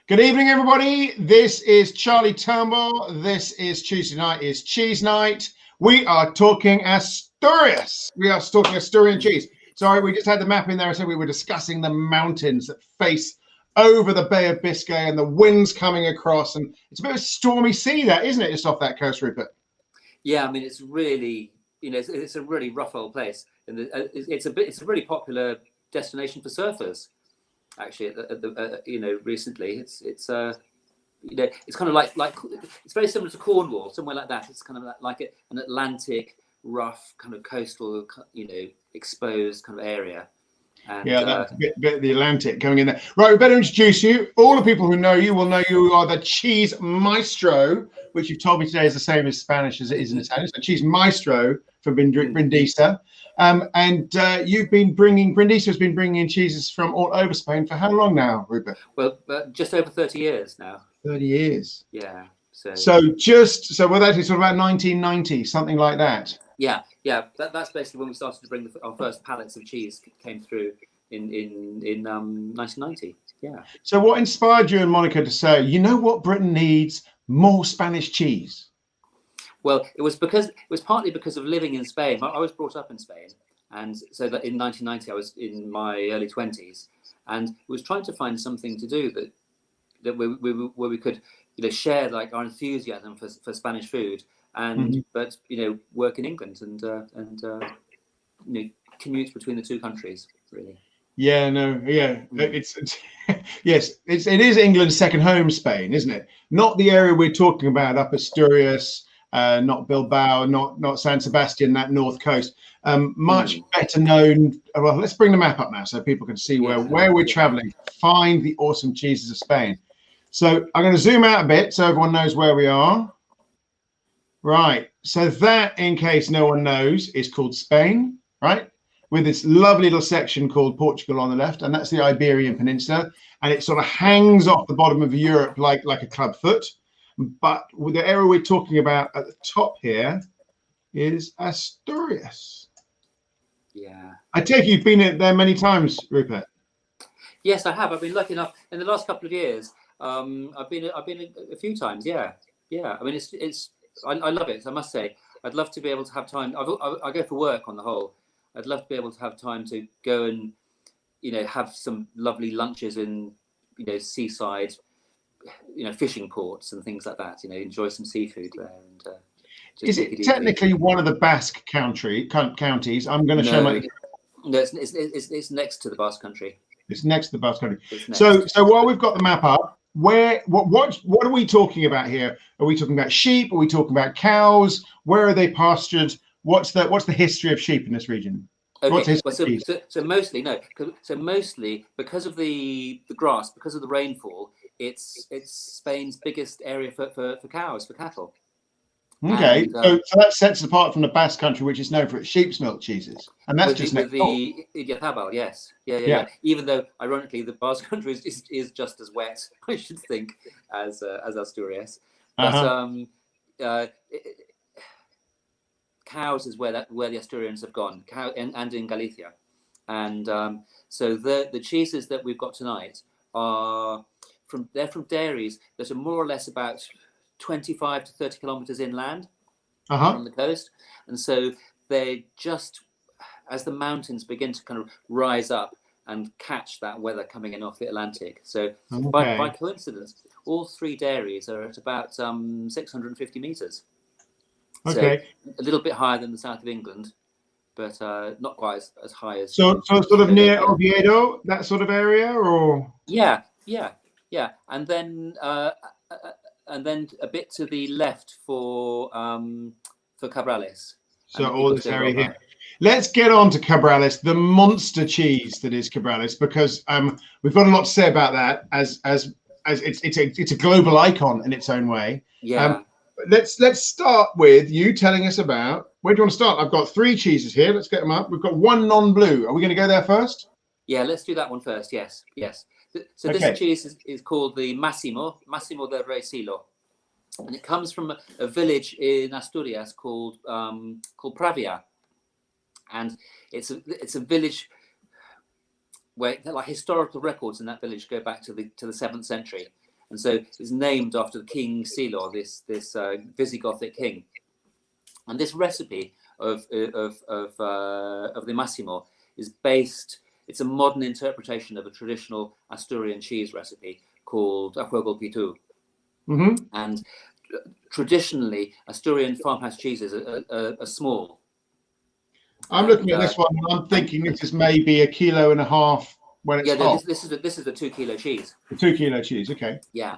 Good evening, everybody. This is Charlie Turnbull. This is Tuesday night is cheese night. We are talking Asturias. We are talking Asturian cheese. Sorry, we just had the map in there. So we were discussing the mountains that face over the Bay of Biscay and the winds coming across. And it's a bit of a stormy sea, that isn't it? Just off that coast, Rupert. Yeah, I mean, it's really, it's a really rough old place, and it's a really popular destination for surfers. Actually, recently, it's kind of like it's very similar to Cornwall, somewhere like that. It's kind of like an Atlantic, rough kind of coastal, exposed kind of area. And, yeah, that's a bit of the Atlantic coming in there. Right, we better introduce you. All the people who know you will know you are the cheese maestro, which you've told me today is the same as Spanish as it is in Italian. So cheese maestro from Brindisa. And Brindisa has been bringing in cheeses from all over Spain for how long now, Rupert? Well, just over 30 years now. 30 years. Yeah. So well, that is sort of about 1990, something like that. Yeah. That's basically when we started to bring our first pallets of cheese came through in 1990. Yeah. So what inspired you and Monica to say, you know what Britain needs? More Spanish cheese? Well, it was partly because of living in Spain. I was brought up in Spain, and so that in 1990 I was in my early 20s, and was trying to find something to do where we could share like our enthusiasm for Spanish food, and but work in England and commute between the two countries really. Yeah, no, yeah, it's yes, it is England's second home, Spain, isn't it? Not the area we're talking about up Asturias. Not Bilbao, not San Sebastian, that north coast. Much better known. Well, let's bring the map up now so people can see where we're traveling to find the awesome cheeses of Spain. So I'm going to zoom out a bit so everyone knows where we are. Right. So that, in case no one knows, is called Spain, right? With this lovely little section called Portugal on the left, and that's the Iberian Peninsula, and it sort of hangs off the bottom of Europe like a club foot. But with the area we're talking about at the top here is Asturias. Yeah. I take you've been there many times, Rupert. Yes, I have. I've been lucky enough in the last couple of years. I've been a few times. Yeah. I mean, I love it. I must say, I'd love to be able to have time. I go for work on the whole. I'd love to be able to have time to go and have some lovely lunches in seaside. Fishing ports and things like that. Enjoy some seafood there. And is it technically one of the Basque counties? I'm going to show my. No, it's next to the Basque Country. It's next to the Basque Country. So while we've got the map up, what are we talking about here? Are we talking about sheep? Are we talking about cows? Where are they pastured? What's the history of sheep in this region? Okay, so mostly because of the grass, because of the rainfall, it's Spain's biggest area for cows, for cattle. Okay, and, so that sets it apart from the Basque Country, which is known for its sheep's milk cheeses, and that's just with the Idiazabal, yes, yeah. Even though, ironically, the Basque Country is just as wet, I should think, as Asturias. But cows is where the Asturians have gone, and in Galicia, and so the cheeses that we've got tonight are from dairies that are more or less about 25 to 30 kilometers inland from the coast, and so they just as the mountains begin to kind of rise up and catch that weather coming in off the Atlantic. So by coincidence, all three dairies are at about 650 meters. Okay, so a little bit higher than the south of England, but not quite as high as. So sort of near Oviedo, that sort of area, or. Yeah, and then a bit to the left for Cabrales. So all this area here. Let's get on to Cabrales, the monster cheese that is Cabrales, because we've got a lot to say about that as it's a global icon in its own way. Yeah. Let's start with you telling us about, where do you want to start? I've got three cheeses here. Let's get them up. We've got one non-blue. Are we going to go there first? Yeah, let's do that one first. Yes. So this cheese is called the Massimo del Rey Silo, and it comes from a village in Asturias called Pravia, and it's a village where like historical records in that village go back to the 7th century, and so it's named after the King Silo, this Visigothic king. And this recipe of the Massimo is based. It's a modern interpretation of a traditional Asturian cheese recipe called a fuego pitu. And traditionally, Asturian farmhouse cheeses are small. I'm looking at this one, and I'm thinking this is maybe 1.5 kilos when it's hot. This is a 2 kilo cheese. 2 kilo cheese, okay. Yeah,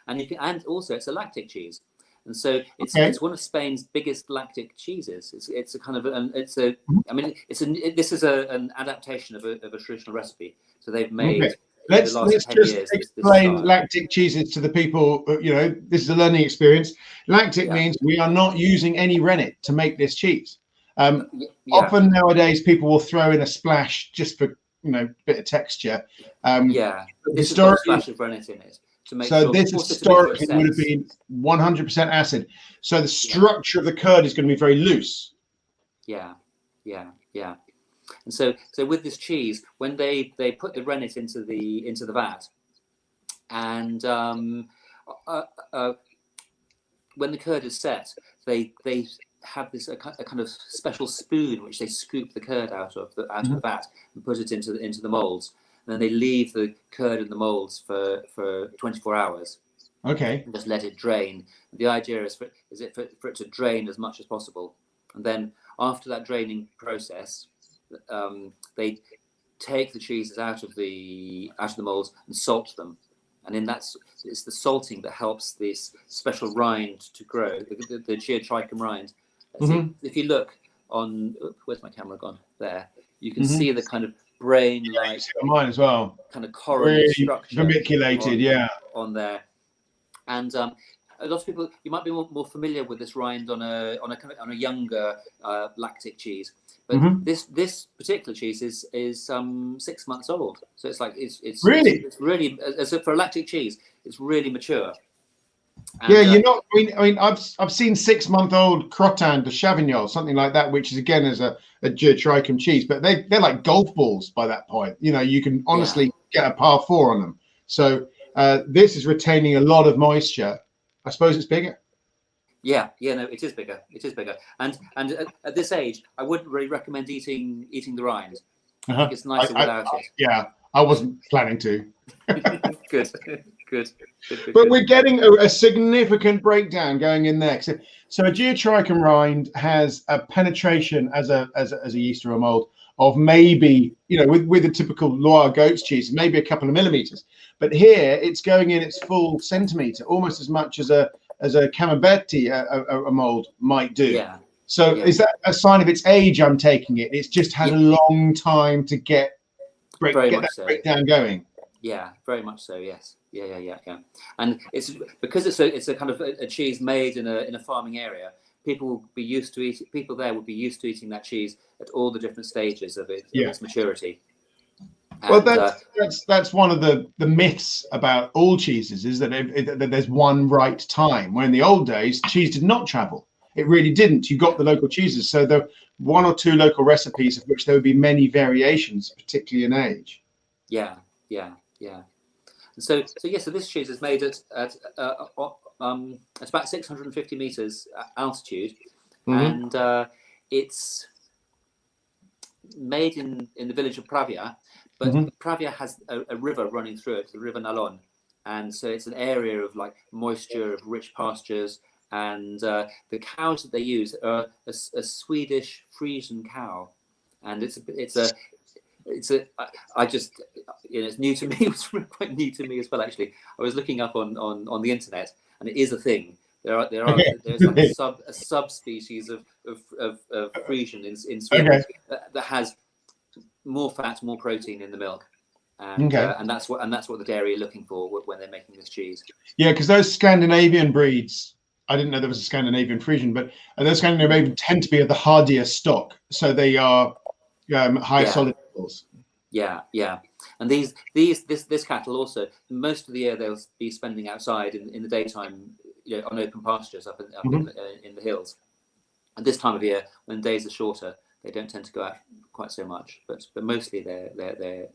and also it's a lactic cheese, and so it's one of Spain's biggest lactic cheeses. It's a kind of this is an adaptation of a traditional recipe. So they've made. Okay. Let's just explain lactic cheeses to the people. This is a learning experience. Lactic means we are not using any rennet to make this cheese. Often nowadays, people will throw in a splash just for bit of texture. This has got a splash of rennet in it to make sure. This historically would have been 100% acid. So the structure of the curd is going to be very loose. Yeah. And so with this cheese, when they put the rennet into the vat, and when the curd is set, they have this a kind of special spoon which they scoop the curd out of the vat and put it into the molds, and then they leave the curd in the molds for 24 hours. Okay. And just let it drain. The idea is for it to drain as much as possible, and then after that draining process, they take the cheeses out of the molds and salt them, and then it's the salting that helps this special rind to grow, the geotrichum rind. If you look on, where's my camera gone? There, you can see the kind of brain-like mine as well, kind of corally structure, vermiculated, on there. And a lot of people, you might be more familiar with this rind on a younger lactic cheese, but this particular cheese is 6 months old. So it's really for a lactic cheese, it's really mature. And, I've seen 6-month-old crottin de Chavignon, something like that, which is again as a geotrichum cheese, but they're like golf balls by that point. You can honestly get a par 4 on them. So this is retaining a lot of moisture. I suppose it's bigger. No, it is bigger. And at this age, I wouldn't really recommend eating the rind. I think it's nicer without it. Yeah, I wasn't planning to. Good. But we're getting a significant breakdown going in there. So a geotrichum rind has a penetration as a yeast or a mold of maybe, with a typical Loire goat's cheese, maybe a couple of millimeters. But here it's going in its full centimeter, almost as much as a Camembert, a mold might do. Yeah. So is that a sign of its age? I'm taking it. It's just had a long time to get that breakdown going. Yeah, very much so. Yes. Yeah. And it's because it's a kind of a cheese made in a farming area. People will be used to eating. People there would be used to eating that cheese at all the different stages of its maturity. And, well, that's one of the myths about all cheeses, is that there's one right time. When in the old days, cheese did not travel. It really didn't. You got the local cheeses. So there were 1 or 2 local recipes of which there would be many variations, particularly in age. Yeah. So this cheese is made at about 650 meters altitude, and it's made in the village of Pravia. But Pravia has a river running through it, the River Nalon, and so it's an area of like moisture, of rich pastures, and the cows that they use are a Swedish Friesian cow, and it's new to me. It was quite new to me as well, actually. I was looking up on the internet, and it is a thing. There's like a subspecies of Friesian in Sweden that has more fat, more protein in the milk, and that's what the dairy are looking for when they're making this cheese. Yeah, because those Scandinavian breeds, I didn't know there was a Scandinavian Friesian, but those Scandinavian tend to be of the hardier stock, so they are high solid levels. Yeah, and this cattle also, most of the year they'll be spending outside in the daytime, on open pastures up in the hills. And this time of year, when days are shorter, they don't tend to go out quite so much, but mostly they're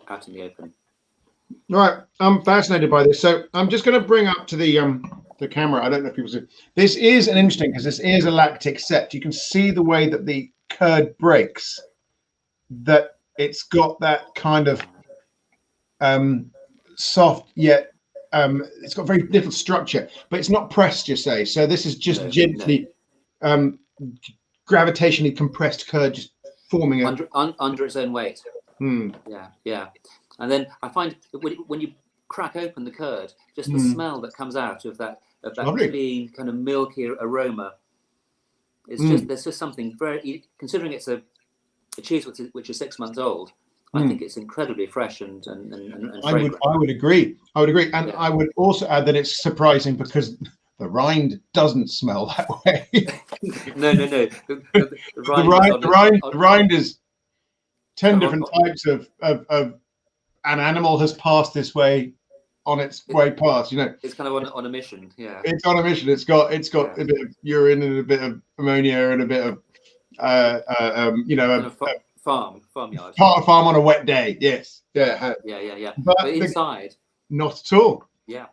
out in the open. Right, I'm fascinated by this. So I'm just going to bring up to the camera. I don't know if people see. This is an interesting because this is a lactic set. You can see the way that the curd breaks. That it's got that kind of soft yet it's got very little structure, but it's not pressed. You say so. This is just gently gravitationally compressed curd, just forming under its own weight. Yeah. And then I find when you crack open the curd, just the smell that comes out of that clean kind of milky aroma. It's just there's just something very, considering it's a cheese which is 6 months old. I think it's incredibly fresh and fragrant. I would agree, and I would also add that it's surprising because the rind doesn't smell that way. No. The rind is 10 different types of an animal has passed this way on its way past. It's kind of on a mission. Yeah, it's on a mission. It's got a bit of urine and a bit of ammonia and a bit of farmyard. Part of farm on a wet day. Yes. Yeah. But inside, not at all. Yeah.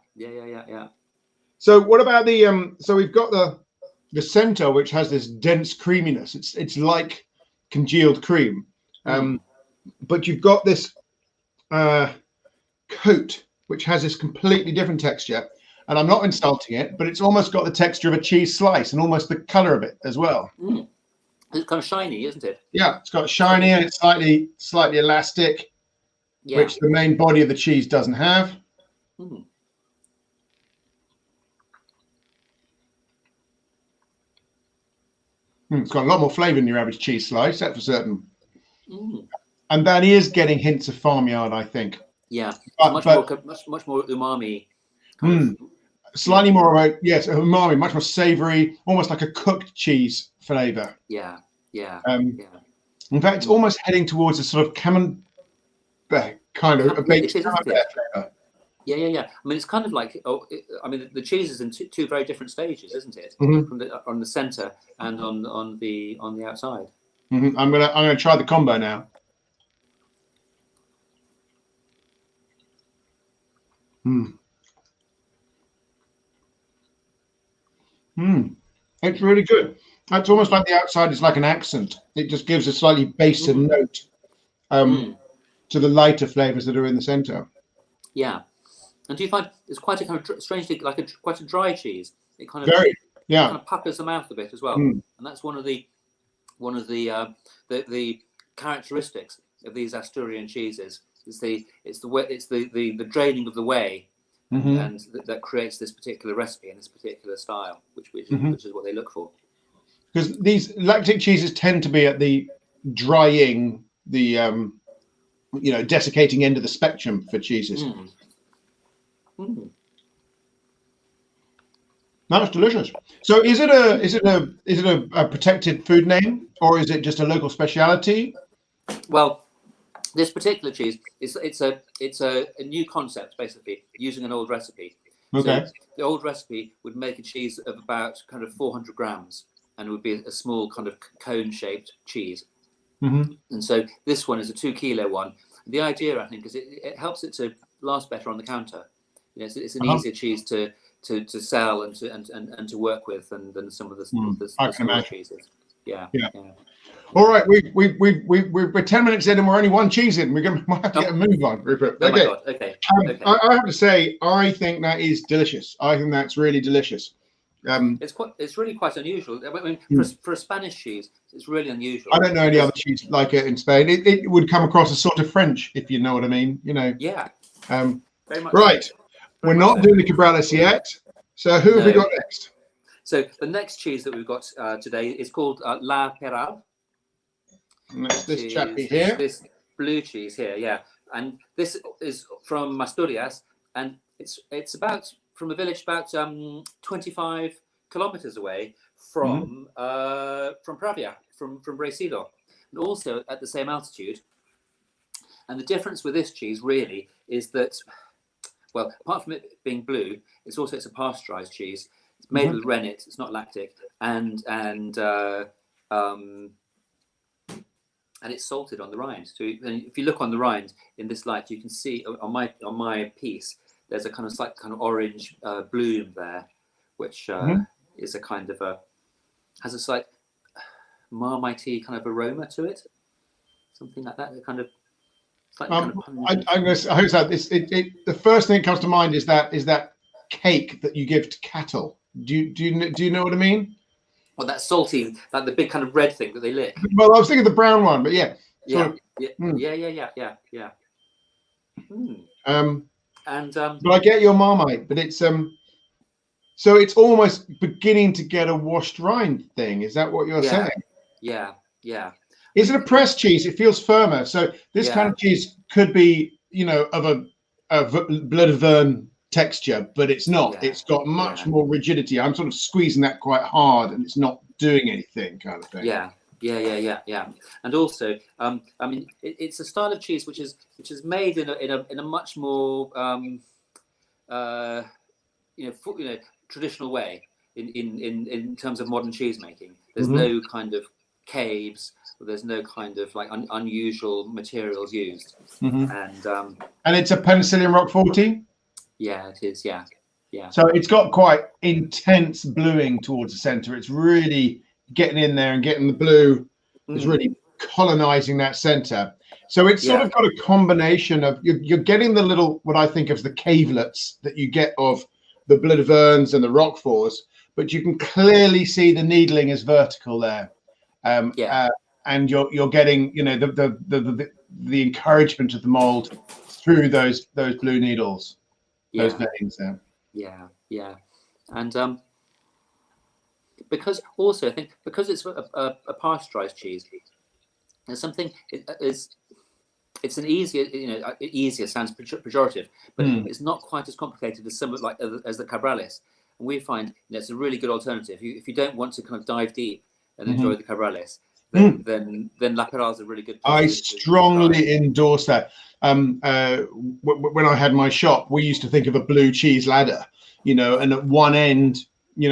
So what about the so we've got the center, which has this dense creaminess. It's like congealed cream, but you've got this coat which has this completely different texture. And I'm not insulting it, but it's almost got the texture of a cheese slice and almost the color of it as well. It's kind of shiny, isn't it? Yeah, it's got shiny and it's slightly elastic, which the main body of the cheese doesn't have. It's got a lot more flavor than your average cheese slice, that's for certain. And that is getting hints of farmyard, I think. Yeah, much more umami. Slightly more of umami, much more savory, almost like a cooked cheese flavor. Yeah. In fact, it's almost heading towards a sort of camembert kind of a baked camembert flavor. Yeah. I mean, it's kind of like the cheese is in two very different stages, isn't it? On the center and on the outside. I'm gonna try the combo now. It's really good. It's almost like the outside is like an accent. It just gives a slightly baser note to the lighter flavors that are in the center. Yeah. And do you find it's quite a kind of strangely like quite a dry cheese? It kind of kind of puckers the mouth a bit as well, and that's one of the characteristics of these Asturian cheeses. It's the draining of the whey, and that creates this particular recipe and this particular style, which is what they look for. Because these lactic cheeses tend to be at the drying, the desiccating end of the spectrum for cheeses. That's delicious. So is it a protected food name, or is it just a local speciality? Well, this particular cheese it's a new concept, basically using an old recipe. Okay. So the old recipe would make a cheese of about kind of 400 grams, and it would be a small kind of cone-shaped cheese. And so this one is a 2 kilo one. The idea, I think, is it helps it to last better on the counter. It's an easier cheese to sell and to work with than some of the smaller cheeses. Yeah. All right, we're 10 minutes in and we're only one cheese in. We're going to have to get a move on, Rupert. Oh my God. Okay. I have to say, I think that is delicious. I think that's really delicious. It's really quite unusual. I mean, for a Spanish cheese, it's really unusual. I don't know any other cheese like it in Spain. It would come across as sort of French, if you know what I mean. Yeah. Very much right. So. We're not doing the Cabrales yet. So who have we got next? So the next cheese that we've got today is called La Peral. This chappy here. This blue cheese here, yeah. And this is from Asturias, and it's about from a village about 25 kilometers away from Pravia, from Brasido, and also at the same altitude. And the difference with this cheese really is that, well, apart from it being blue, it's a pasteurized cheese. It's made with rennet. It's not lactic, and and it's salted on the rind. So if you look on the rind in this light, you can see on my piece there's a kind of slight kind of orange bloom there, which is a kind of has a slight marmitey kind of aroma to it, something like that. Kind of slightly I hope so. The first thing that comes to mind is that cake that you give to cattle. Do you know what I mean? Well, that salty, like the big kind of red thing that they lick. Well, I was thinking the brown one, but yeah. Yeah. But I get your Marmite, but it's so it's almost beginning to get a washed rind thing. Is that what you're saying? Yeah. Is it a pressed cheese? It feels firmer. So this kind of cheese could be, of a blood of Verne texture, but it's not. It's got much more rigidity. I'm sort of squeezing that quite hard, and it's not doing anything, kind of thing. Yeah. And also, I mean, it's a style of cheese which is made in a much more traditional way in terms of modern cheese making. There's no kind of caves. There's no kind of like unusual materials used. And it's a penicillium Roqueforti. Yeah, it is. Yeah. So it's got quite intense bluing towards the center. It's really getting in there and getting the blue. It's really colonizing that center. So it's sort of got a combination of you're getting the little, what I think of the cavelets that you get of the blood of Vernes and the Roqueforts, but you can clearly see the needling is vertical there. And you're getting, the encouragement of the mold through those blue needles. Those veins there. Yeah. And because also I think because it's a pasteurized cheese, there's something it's an easier, easier sounds pejorative, but it's not quite as complicated as some as the Cabrales. And we find it's a really good alternative. If you don't want to kind of dive deep and enjoy the Cabrales, then La Peral's is a really good. I strongly endorse that. When I had my shop, we used to think of a blue cheese ladder, and at one end, we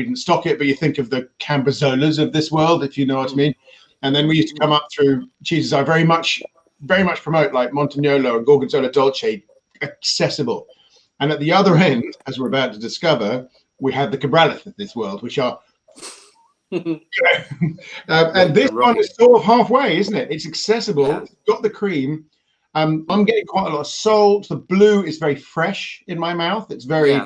didn't stock it, but you think of the Cambozolas of this world, if you know what I mean. And then we used to come up through cheeses I very much promote, like Montagnolo and Gorgonzola Dolce, accessible. And at the other end, as we're about to discover, we had the Cabrales of this world, which are and this one is sort of halfway, isn't it? It's accessible. It's got the cream. I'm getting quite a lot of salt. The blue is very fresh in my mouth. It's very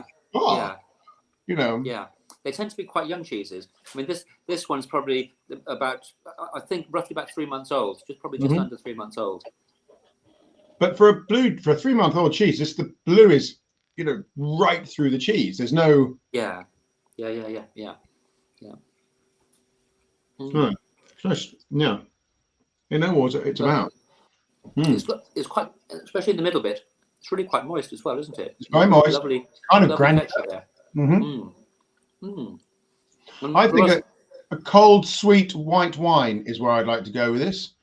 They tend to be quite young cheeses. I mean, this one's probably about, I think, roughly about 3 months old. Just under 3 months old. But for a 3-month-old cheese, the blue is right through the cheese. There's no Yeah. You know what it's about. It's quite, especially in the middle bit. It's really quite moist as well, isn't it? It's very moist. Lovely, kind of granular. I think a cold, sweet white wine is where I'd like to go with this.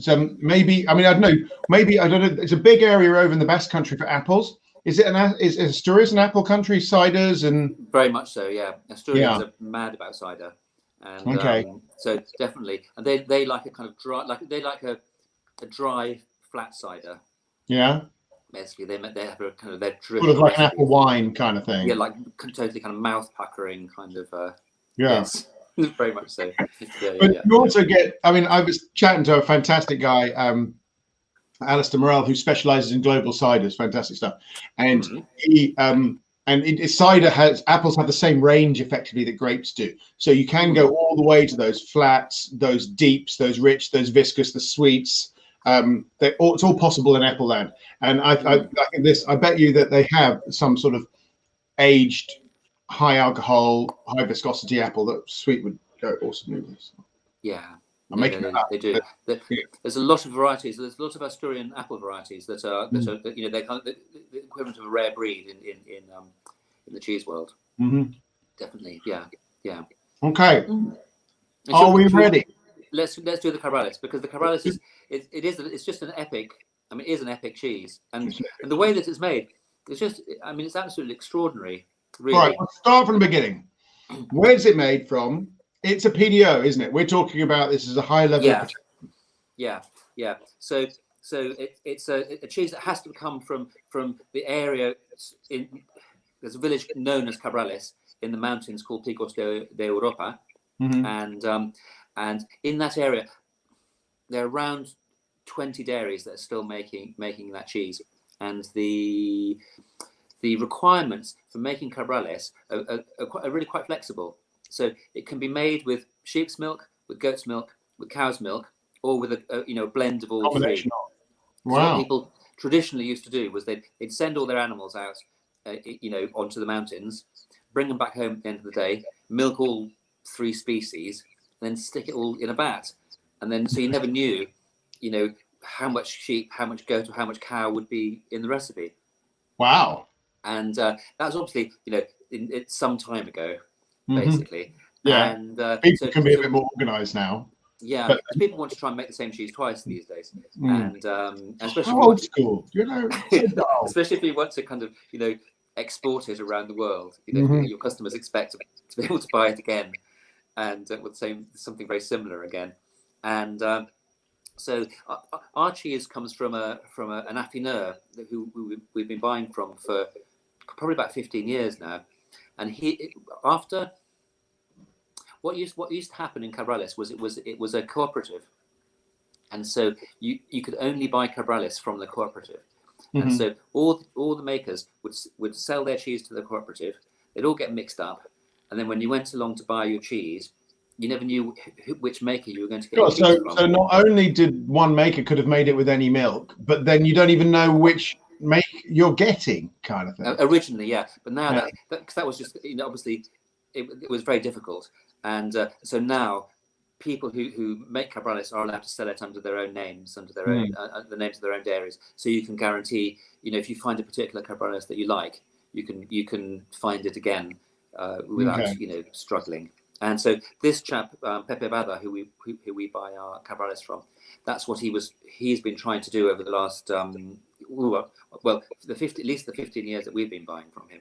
So maybe, I don't know. It's a big area over in the Basque Country for apples. Is Asturias an apple country? Ciders and very much so. Yeah, Asturians are mad about cider. And, so definitely, and they like a kind of dry, they like a dry flat cider. Yeah. Basically, they have a kind of their sort of like an apple wine kind of thing. Yeah, like totally kind of mouth puckering kind of. Yes, very much so. But you also get. I was chatting to a fantastic guy, Alistair Morrell, who specialises in global ciders. Fantastic stuff, and he cider apples have the same range effectively that grapes do. So you can go all the way to those flats, those deeps, those rich, those viscous, the sweets. It's all possible in apple land. And I think this. I bet you that they have some sort of aged, high alcohol, high viscosity apple that sweet would go awesomely with this. Yeah. I'm making it up. They do. There's a lot of varieties. There's a lot of Asturian apple varieties that are they're kind of the equivalent of a rare breed in the cheese world. Definitely, yeah. Okay. Are we ready? Let's do the Cabrales, because the Cabrales it's just an epic. It is an epic cheese, and the way that it's made, it's just. It's absolutely extraordinary. Really. All right. Let's start from the beginning. Where's it made from? It's a PDO, isn't it? We're talking about this as a high level. Yeah. Yeah, yeah. So it's a cheese that has to come from the area. There's a village known as Cabrales in the mountains called Picos de Europa, and in that area there are around 20 dairies that are still making that cheese, and the requirements for making Cabrales are really quite flexible. So it can be made with sheep's milk, with goat's milk, with cow's milk, or with a blend of all three. So what Wow. people traditionally used to do was they'd send all their animals out, onto the mountains, bring them back home at the end of the day, milk all three species, and then stick it all in a vat, and then so you never knew, how much sheep, how much goat, or how much cow would be in the recipe. Wow. And that was obviously, it's some time ago, basically. Yeah. And people can be a bit more organized now. Yeah, but people want to try and make the same cheese twice these days, and especially old school, especially if you want to kind of export it around the world. Your customers expect to be able to buy it again, and with something very similar again. And so our cheese comes from an affineur who we've been buying from for probably about 15 years now, and after. What used to happen in Cabrales was it was a cooperative, and so you could only buy Cabrales from the cooperative, and so all the makers would sell their cheese to the cooperative. They'd all get mixed up, and then when you went along to buy your cheese, you never knew which maker you were going to get. So not only did one maker could have made it with any milk, but then you don't even know which make you're getting, kind of thing. Originally, yeah, but now that was just obviously it was very difficult. And so now, people who make Cabrales are allowed to sell it under their own names, under their own the names of their own dairies. So you can guarantee, if you find a particular Cabrales that you like, you can find it again without struggling. And so this chap Pepe Bada, who we buy our Cabrales from, that's what he's been trying to do over the last at least the 15 years that we've been buying from him,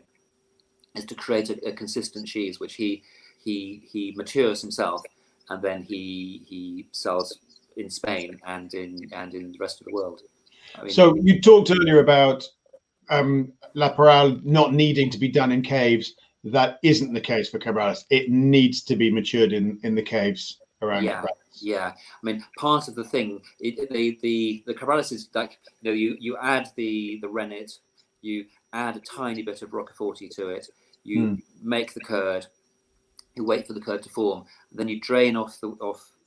is to create a consistent cheese which he matures himself, and then he sells in Spain and in the rest of the world. So you talked earlier about La Parral not needing to be done in caves. That isn't the case for Cabrales. It needs to be matured in the caves around Cabrales. Yeah. Part of the thing, the Cabrales is like, you add the rennet, you add a tiny bit of Roquefort to it, you make the curd. You wait for the curd to form, then you drain off the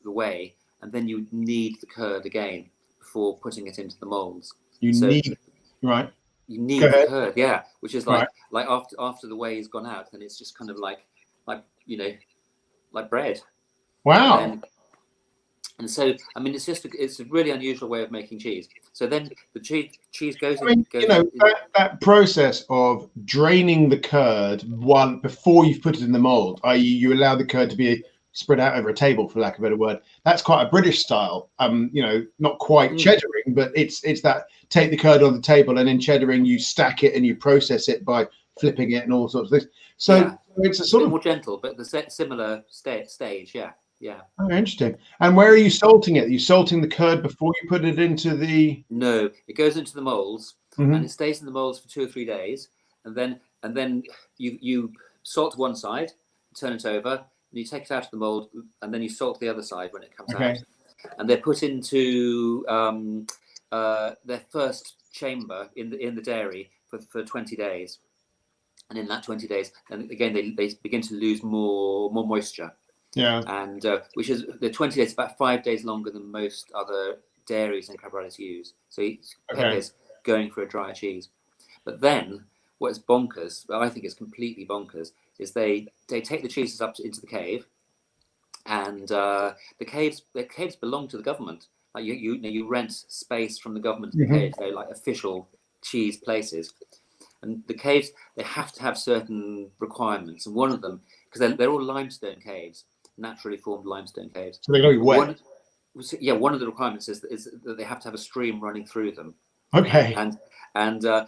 whey, and then you knead the curd again before putting it into the molds. You knead the curd, yeah, which is like after the whey has gone out, then it's just kind of like bread. Wow. And so, it's a really unusual way of making cheese. So then the cheese goes. That process of draining the curd before you've put it in the mold, i.e., you allow the curd to be spread out over a table, for lack of a better word. That's quite a British style. Not quite cheddaring, but it's that take the curd on the table, and in cheddaring you stack it and you process it by flipping it and all sorts of things. So it's a sort of more gentle, but the similar stage. Yeah. Oh, interesting. And where are you salting it? Are you salting the curd before you put it into the? No, it goes into the molds, and it stays in the molds for 2 or 3 days, and then you salt one side, turn it over, and you take it out of the mold, and then you salt the other side when it comes out, and they're put into their first chamber in the dairy for 20 days, and in that 20 days, and again they begin to lose more moisture. Yeah, and which is the 20 days, about 5 days longer than most other dairies and Cabrales use. So Pepe's going for a drier cheese. But then what's bonkers, well, I think it's completely bonkers, is they take the cheeses up into the cave, and the caves belong to the government. Like you rent space from the government in the caves. They're like official cheese places. And the caves, they have to have certain requirements, and one of them, because they're all limestone caves, naturally formed limestone caves. So they're going to be wet. One of the requirements is that they have to have a stream running through them. Okay. And I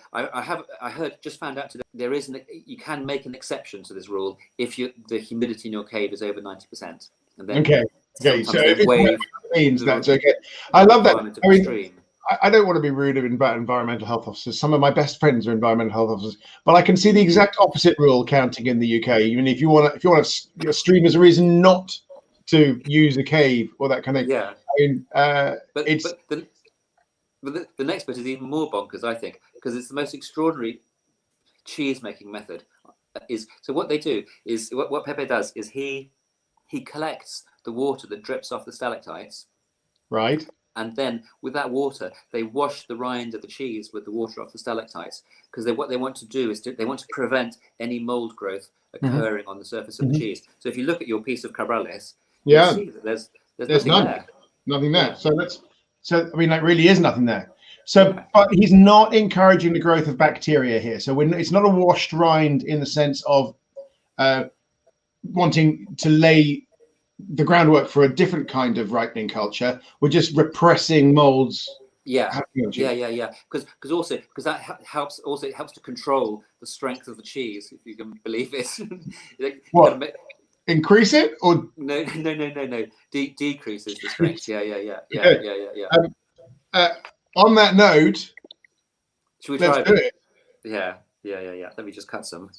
found out today you can make an exception to this rule if the humidity in your cave is over 90%, and then Okay, so sometimes they wave means that's okay. I love that. I mean, extreme. I don't want to be rude about environmental health officers. Some of my best friends are environmental health officers, but I can see the exact opposite rule counting in the UK. Even if you want to stream as a reason not to use a cave or that kind of thing. Yeah. I mean, But the next bit is even more bonkers, I think, because it's the most extraordinary cheese making method. So what they do is what Pepe does is he collects the water that drips off the stalactites, right, and then with that water they wash the rind of the cheese with the water off the stalactites, because what they want to do is they want to prevent any mold growth occurring on the surface of the cheese. So if you look at your piece of cabrales, you'll see that there's nothing there. Nothing there. Yeah. So I mean, like, really is nothing there. So, but he's not encouraging the growth of bacteria here. So it's not a washed rind in the sense of wanting to lay the groundwork for a different kind of ripening culture. We're just repressing molds. Yeah. Because that helps. Also, it helps to control the strength of the cheese, if you can believe it. What? Increase it or no. Decreases the strength. Yeah. On that note, should we try it? Yeah. Let me just cut some.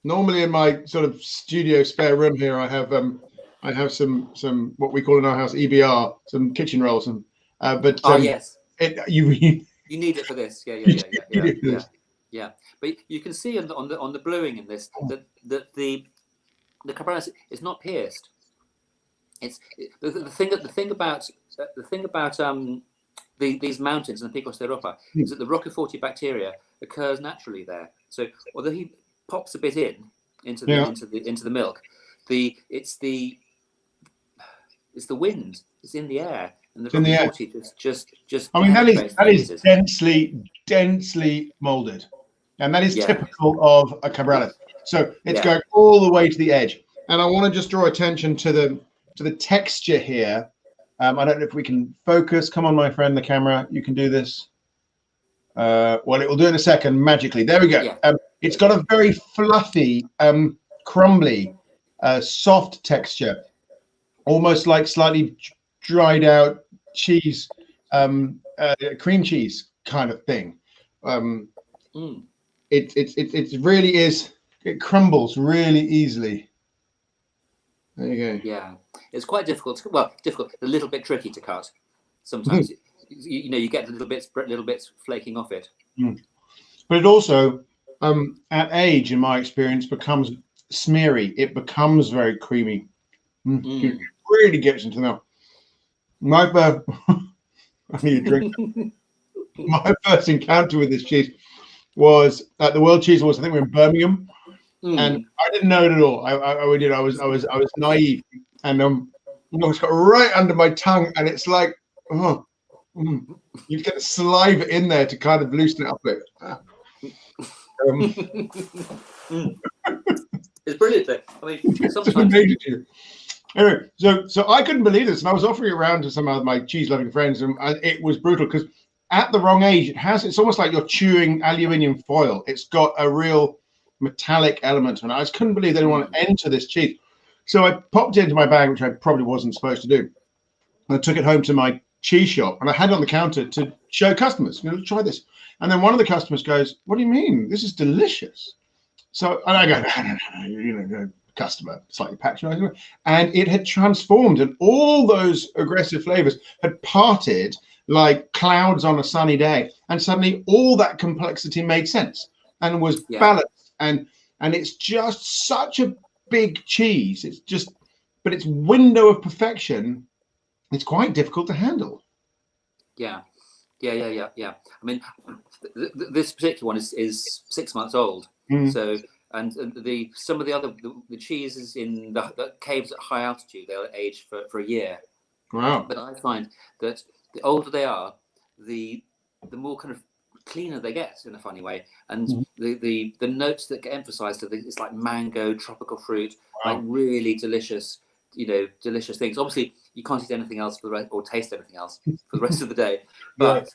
Normally in my sort of studio spare room here, I have some what we call in our house EBR, some kitchen rolls, and but yes, you need it for this. Yeah. But you can see on the bluing in this that the cabrales is not pierced. It's the thing about these mountains and the Picos de Europa is that the Roquefort bacteria occurs naturally there. So although he pops a bit into the milk, it's the wind. It's in the air, and the Roquefort just. I mean, that is densely molded, and that is typical of a cabrales. So it's going all the way to the edge. And I want to just draw attention to the texture here. I don't know if we can focus. Come on, my friend, the camera. You can do this. Well, it will do in a second magically. There we go. Yeah. It's got a very fluffy, crumbly, soft texture, almost like slightly dried out cheese, cream cheese kind of thing. It really is. It crumbles really easily. There you go. Yeah, it's quite difficult. Difficult. A little bit tricky to cut. Sometimes you get little bits flaking off it. But it also, at age, in my experience, becomes smeary. It becomes very creamy. It really gets into the mouth. I need a drink. My first encounter with this cheese was at the World Cheese Awards. I think we were in Birmingham, and I didn't know it at all. I was naive, and it's got right under my tongue, and it's like, you get the saliva in there to kind of loosen it up a bit. It's brilliant though. I mean, sometimes. Anyway, so I couldn't believe this, and I was offering it around to some of my cheese-loving friends, and it was brutal because at the wrong age, it's almost like you're chewing aluminium foil. It's got a real metallic element, and I just couldn't believe they didn't want to enter this cheese. So I popped it into my bag, which I probably wasn't supposed to do. I took it home to my cheese shop, and I had it on the counter to show customers. Try this. And then one of the customers goes, "What do you mean? This is delicious." So, and I go, no, customer, slightly patronizing, and it had transformed, and all those aggressive flavors had parted like clouds on a sunny day, and suddenly all that complexity made sense and was balanced, and it's just such a big cheese. It's just, but its window of perfection, it's quite difficult to handle. Yeah. I mean, this particular one is 6 months old. So, and some of the cheeses in the caves at high altitude, they'll age for a year. Wow. But I find that the older they are, the more kind of cleaner they get in a funny way, and the notes that get emphasized it's like mango, tropical fruit, like really delicious, delicious things. Obviously, you can't eat anything else for the rest, or taste anything else for the rest of the day, but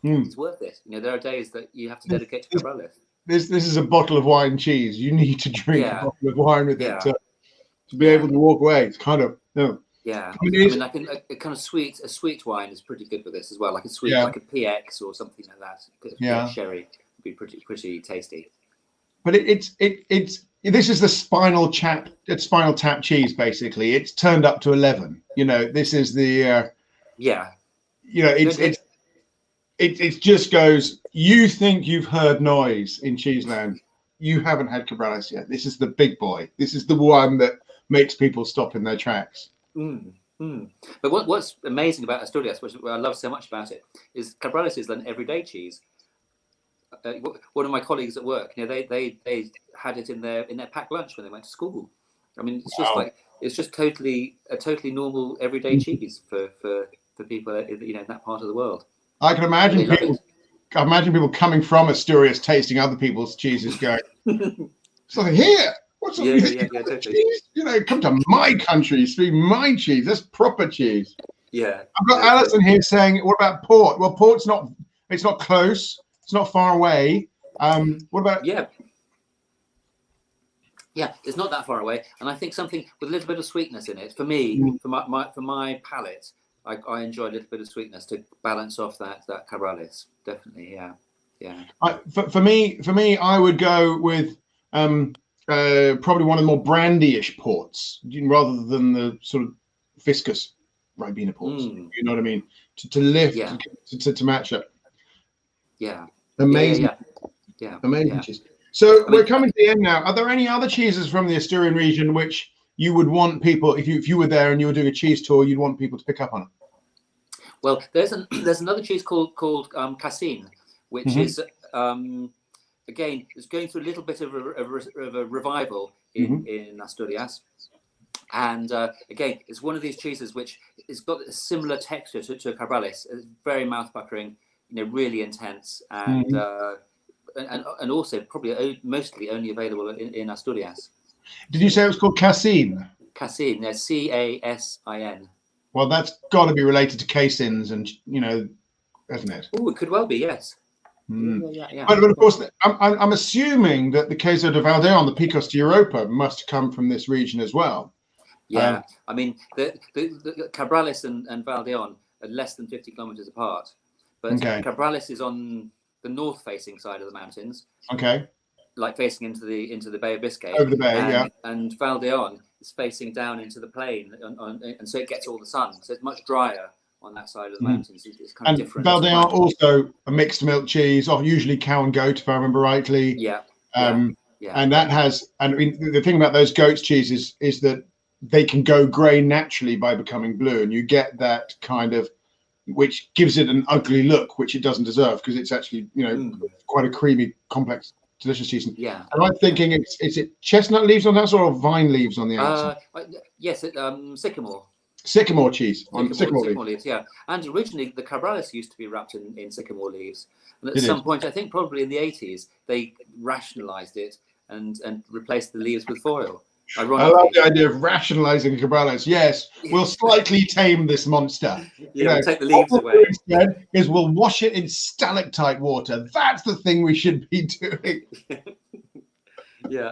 it's worth it. There are days that you have to dedicate to cabrales. This is a bottle of wine cheese. You need to drink a bottle of wine with it to be able to walk away. It's kind of, Yeah, I mean, I mean, like a kind of a sweet wine is pretty good with this as well. Like a sweet, like a PX or something like that. PX sherry would be pretty tasty. But it's this is the spinal tap cheese basically. It's turned up to 11. You know, this is the yeah. You know, it just goes. You think you've heard noise in Cheeseland? You haven't had Cabrales yet. This is the big boy. This is the one that makes people stop in their tracks. But what's amazing about Asturias, which I love so much about it, is Cabrales is an everyday cheese. One of my colleagues at work, you know, they had it in their packed lunch when they went to school. I mean, it's just like it's just a totally normal everyday cheese for people, you know, in that part of the world. I can imagine people coming from Asturias tasting other people's cheeses, going, "Something here. What's up? Totally. Cheese? You know, come to my country, see my cheese. That's proper cheese." Yeah. I've got Alison here saying, "What about port?" Well, port's not. It's not close. It's not far away. What about? Yeah, it's not that far away, and I think something with a little bit of sweetness in it. For me, for my palate, I enjoy a little bit of sweetness to balance off that Cabrales. Definitely, yeah. For me, I would go with probably one of the more brandy-ish ports, rather than the sort of viscous Ribena ports. You know what I mean? To lift, to match it. Yeah. Amazing. Yeah. Amazing cheese. So we're coming to the end now. Are there any other cheeses from the Asturian region which you would want people, if you were there and you were doing a cheese tour, you'd want people to pick up on it? Well, there's another cheese called Cassin, which is again, it's going through a little bit of a revival in Asturias. And again, it's one of these cheeses which has got a similar texture to Cabrales. It's very mouth-puckering, you know, really intense, and also probably mostly only available in Asturias. Did you say it was called Cassin? Cassin, Casin. Well, that's got to be related to casins, and you know, hasn't it? Oh, it could well be, yes. Yeah. But of course, I'm assuming that the queso de Valdeón, the Picos de Europa, must come from this region as well. Yeah, I mean, the Cabrales and Valdeón are less than 50 kilometers apart, but Cabrales is on the north-facing side of the mountains. Okay. Like facing into the Bay of Biscay. Over the bay, And Valdeón is facing down into the plain, and so it gets all the sun. So it's much drier on that side of the mountains. It's kind of different. Valdeón also a mixed milk cheese, usually cow and goat, if I remember rightly. And that has, and I mean, the thing about those goats cheeses is that they can go grey naturally by becoming blue, and you get that kind of, which gives it an ugly look, which it doesn't deserve, because it's actually, you know, quite a creamy, complex, delicious cheese. Yeah. And I'm thinking, is it chestnut leaves on that, or vine leaves on the outside? Yes, sycamore. Sycamore cheese on sycamore leaves. Yeah. And originally the Cabrales used to be wrapped in sycamore leaves, and at some point, I think probably in the 80s, they rationalised it and replaced the leaves with foil. I love the idea of rationalising Cabrales. Yes, we'll slightly tame this monster. Yeah, we'll take the leaves away. Instead is we'll wash it in stalactite water. That's the thing we should be doing. Yeah.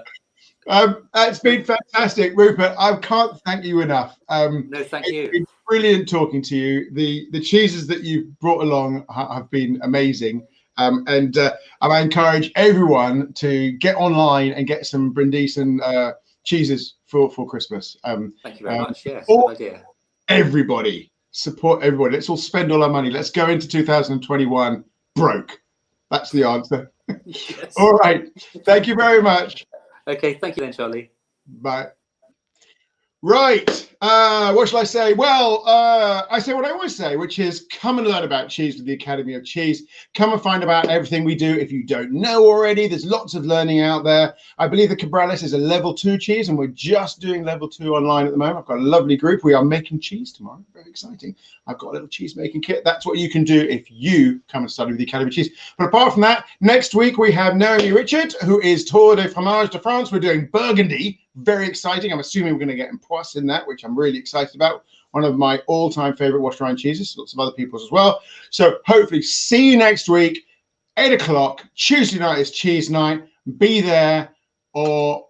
It's been fantastic, Rupert. I can't thank you enough. No, thank you. It's been brilliant talking to you. The cheeses that you've brought along have been amazing. And I encourage everyone to get online and get some Brindisa cheeses for Christmas. Thank you very much. Yes, good idea. Everybody, support everybody. Let's all spend all our money. Let's go into 2021 broke. That's the answer. Yes. All right. Thank you very much. Okay. Thank you then, Charlie. Bye. Right. What shall I say? Well, I say what I always say, which is come and learn about cheese with the Academy of Cheese. Come and find about everything we do. If you don't know already, there's lots of learning out there. I believe the Cabrales is a level 2 cheese, and we're just doing level 2 online at the moment. I've got a lovely group. We are making cheese tomorrow. Very exciting. I've got a little cheese making kit. That's what you can do if you come and study with the Academy of Cheese. But apart from that, next week we have Naomi Richard, who is Tour de Fromage de France. We're doing Burgundy. Very exciting. I'm assuming we're going to get Poisse in that, which I'm really excited about. One of my all-time favorite washed rind cheeses. Lots of other people's as well. So hopefully see you next week, 8 o'clock. Tuesday night is cheese night. Be there or